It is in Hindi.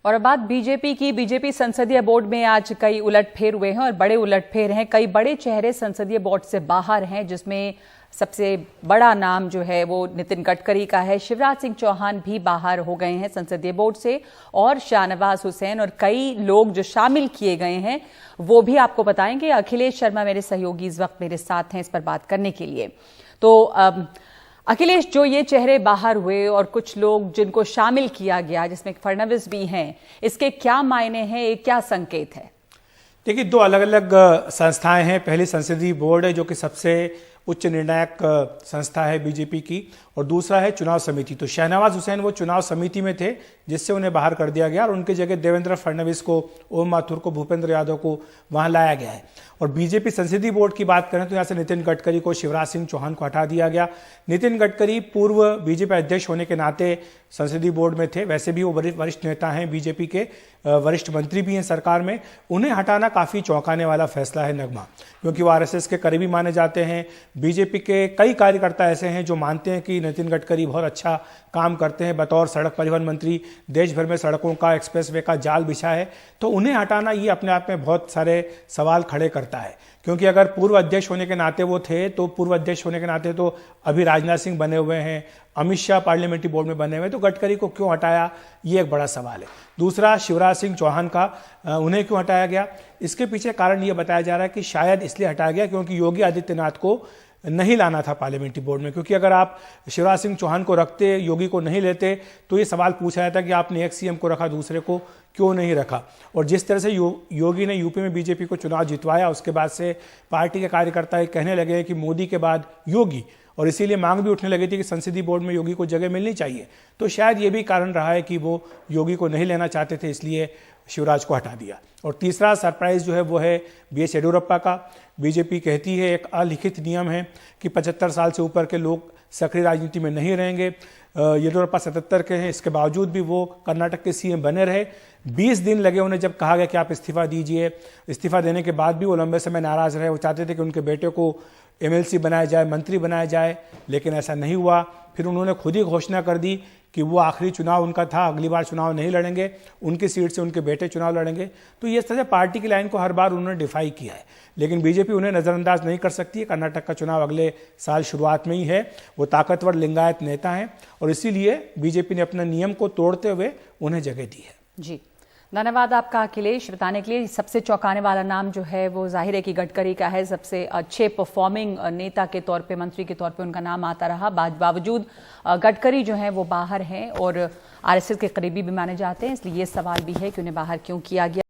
और अब बात बीजेपी की। बीजेपी संसदीय बोर्ड में आज कई उलटफेर हुए हैं और बड़े उलटफेर हैं। कई बड़े चेहरे संसदीय बोर्ड से बाहर हैं, जिसमें सबसे बड़ा नाम जो है वो नितिन गडकरी का है। शिवराज सिंह चौहान भी बाहर हो गए हैं संसदीय बोर्ड से, और शाहनवाज हुसैन और कई लोग जो शामिल किए गए हैं वो भी आपको बताएंगे। अखिलेश शर्मा मेरे सहयोगी इस वक्त मेरे साथ हैं इस पर बात करने के लिए। तो अखिलेश, जो ये चेहरे बाहर हुए और कुछ लोग जिनको शामिल किया गया, जिसमें फडणवीस भी हैं, इसके क्या मायने हैं, ये क्या संकेत है? देखिए, दो अलग अलग संस्थाएं हैं। पहली संसदीय बोर्ड है जो कि सबसे उच्च निर्णायक संस्था है बीजेपी की, और दूसरा है चुनाव समिति। तो शाहनवाज हुसैन वो चुनाव समिति में थे जिससे उन्हें बाहर कर दिया गया और उनकी जगह देवेंद्र फडणवीस को, ओम माथुर को, भूपेंद्र यादव को वहां लाया गया है। और बीजेपी संसदीय बोर्ड की बात करें तो यहाँ से नितिन गडकरी को, शिवराज सिंह चौहान को हटा दिया गया। नितिन गडकरी पूर्व बीजेपी अध्यक्ष होने के नाते संसदीय बोर्ड में थे, वैसे भी वो वरिष्ठ नेता हैं, बीजेपी के वरिष्ठ मंत्री भी हैं सरकार में। उन्हें हटाना काफी चौंकाने वाला फैसला है नगमा, क्योंकि वो आरएसएस के करीबी माने जाते हैं। बीजेपी के कई कार्यकर्ता ऐसे हैं जो मानते हैं कि नितिन गडकरी बहुत अच्छा काम करते हैं बतौर सड़क परिवहन मंत्री, देश भर में सड़कों का, एक्सप्रेसवे का जाल बिछा है। तो उन्हें हटाना ये अपने आप में बहुत सारे सवाल खड़े करता है, क्योंकि अगर पूर्व अध्यक्ष होने के नाते वो थे तो पूर्व अध्यक्ष होने के नाते तो अभी राजनाथ सिंह बने हुए हैं, अमित शाह पार्लियामेंट्री बोर्ड में बने हुए हैं, तो गडकरी को क्यों हटाया, ये एक बड़ा सवाल है। दूसरा, शिवराज सिंह चौहान का उन्हें क्यों हटाया गया, इसके पीछे कारण ये बताया जा रहा है कि शायद इसलिए हटाया गया क्योंकि योगी आदित्यनाथ को नहीं लाना था पार्लियामेंट्री बोर्ड में। क्योंकि अगर आप शिवराज सिंह चौहान को रखते, योगी को नहीं लेते, तो ये सवाल पूछा जाता कि आपने एक सीएम को रखा, दूसरे को क्यों नहीं रखा। और जिस तरह से योगी ने यूपी में बीजेपी को चुनाव जितवाया, उसके बाद से पार्टी के कार्यकर्ता कहने लगे कि मोदी के बाद योगी, और इसीलिए मांग भी उठने लगी थी कि संसदीय बोर्ड में योगी को जगह मिलनी चाहिए। तो शायद ये भी कारण रहा है कि वो योगी को नहीं लेना चाहते थे, इसलिए शिवराज को हटा दिया। और तीसरा सरप्राइज जो है वो है बीएस येडियुरप्पा का। बीजेपी कहती है, एक अलिखित नियम है कि 75 साल से ऊपर के लोग सक्रिय राजनीति में नहीं रहेंगे। येडियुरप्पा 77 के हैं, इसके बावजूद भी वो कर्नाटक के सीएम बने रहे। 20 दिन लगे उन्हें, जब कहा गया कि आप इस्तीफा दीजिए। इस्तीफा देने के बाद भी वो लंबे समय नाराज रहे। वो चाहते थे कि उनके बेटे को एमएलसी बनाया जाए, मंत्री बनाया जाए, लेकिन ऐसा नहीं हुआ। फिर उन्होंने खुद ही घोषणा कर दी कि वो आखिरी चुनाव उनका था, अगली बार चुनाव नहीं लड़ेंगे, उनकी सीट से उनके बेटे चुनाव लड़ेंगे। तो ये तरह से पार्टी की लाइन को हर बार उन्होंने डिफाई किया है, लेकिन बीजेपी उन्हें नजरअंदाज नहीं कर सकती है। कर्नाटक का चुनाव अगले साल शुरुआत में ही है। वो ताकतवर लिंगायत नेता हैं और इसीलिए बीजेपी ने अपने नियम को तोड़ते हुए उन्हें जगह दी है। जी, धन्यवाद आपका अखिलेश, बताने के लिए। सबसे चौंकाने वाला नाम जो है वो जाहिर है कि गडकरी का है। सबसे अच्छे परफॉर्मिंग नेता के तौर पे, मंत्री के तौर पे उनका नाम आता रहा। बावजूद गडकरी जो है वो बाहर हैं और आरएसएस के करीबी भी माने जाते हैं, इसलिए ये सवाल भी है कि उन्हें बाहर क्यों किया गया।